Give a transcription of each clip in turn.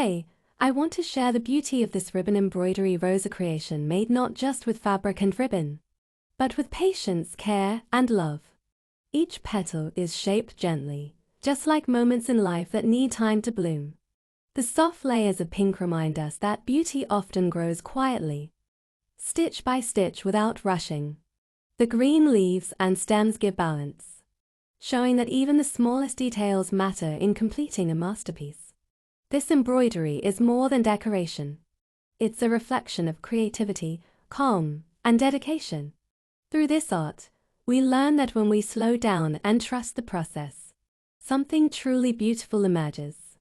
Today, I want to share the beauty of this ribbon embroidery rose creation made not just with fabric and ribbon, but with patience, care, and love. Each petal is shaped gently, just like moments in life that need time to bloom. The soft layers of pink remind us that beauty often grows quietly, stitch by stitch without rushing. The green leaves and stems give balance, showing that even the smallest details matter in completing a masterpiece. This embroidery is more than decoration. It's a reflection of creativity, calm, and dedication. Through this art, we learn that when we slow down and trust the process, something truly beautiful emerges.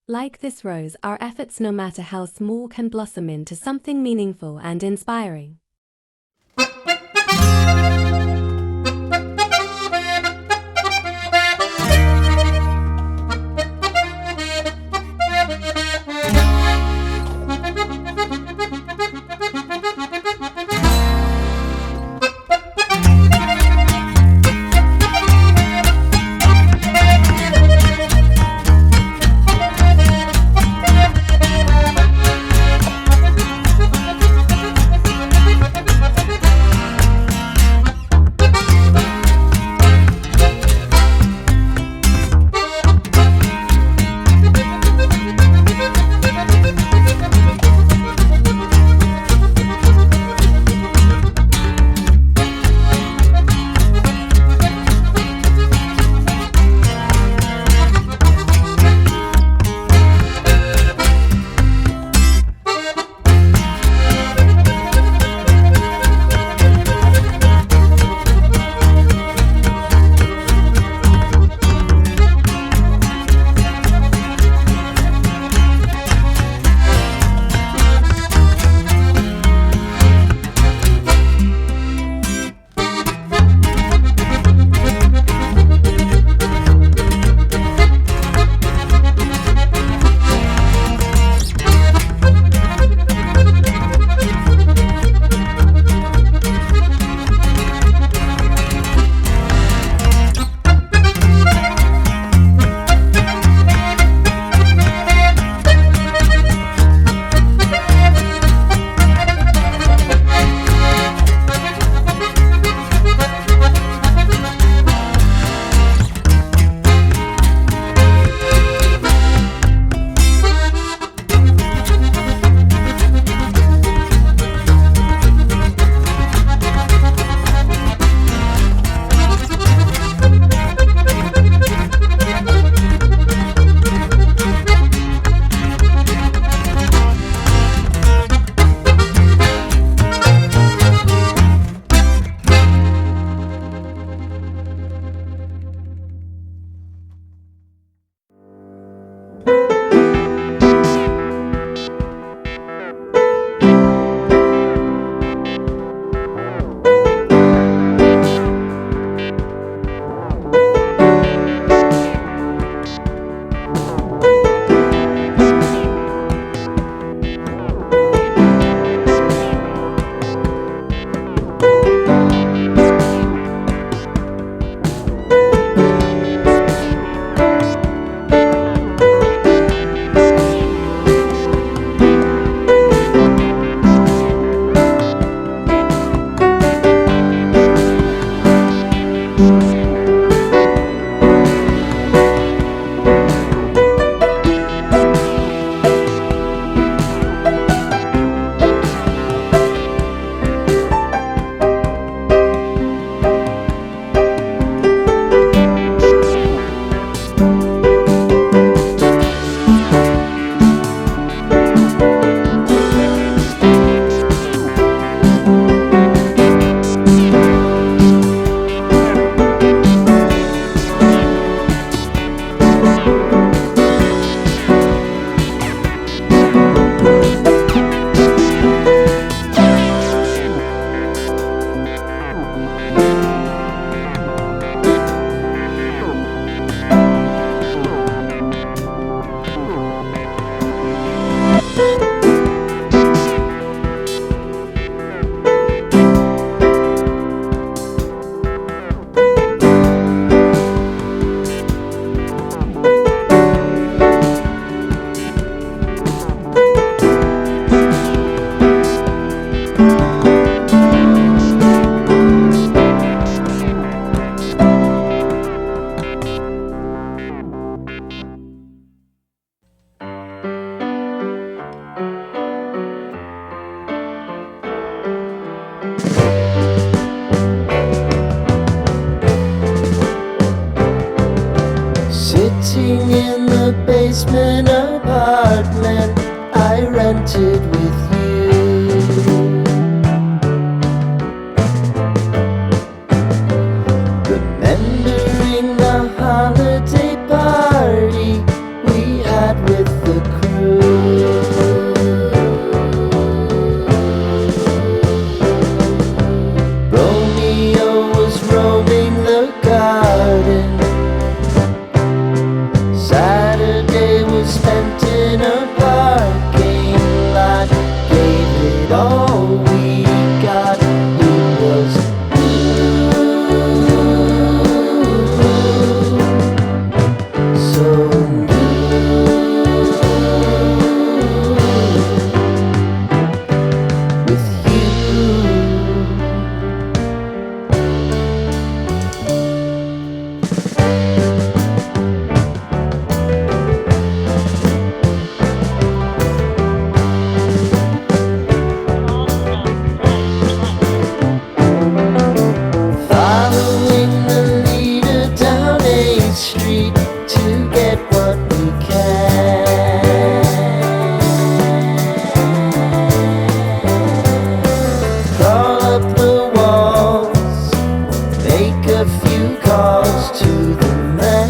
Like this rose, our efforts, no matter how small, can blossom into something meaningful and inspiring. basement apartment I rented with you. Remembering the holiday party we had with the crew. Romeo was roaming the garden. Saturday was spent in a parking lot. Gave it all we got. It was so with you. Following the leader down 8th Street to get what we can. Crawl up the walls, make a few calls to the man.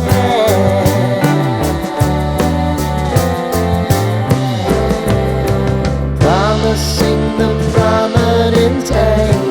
Promising the prominent angle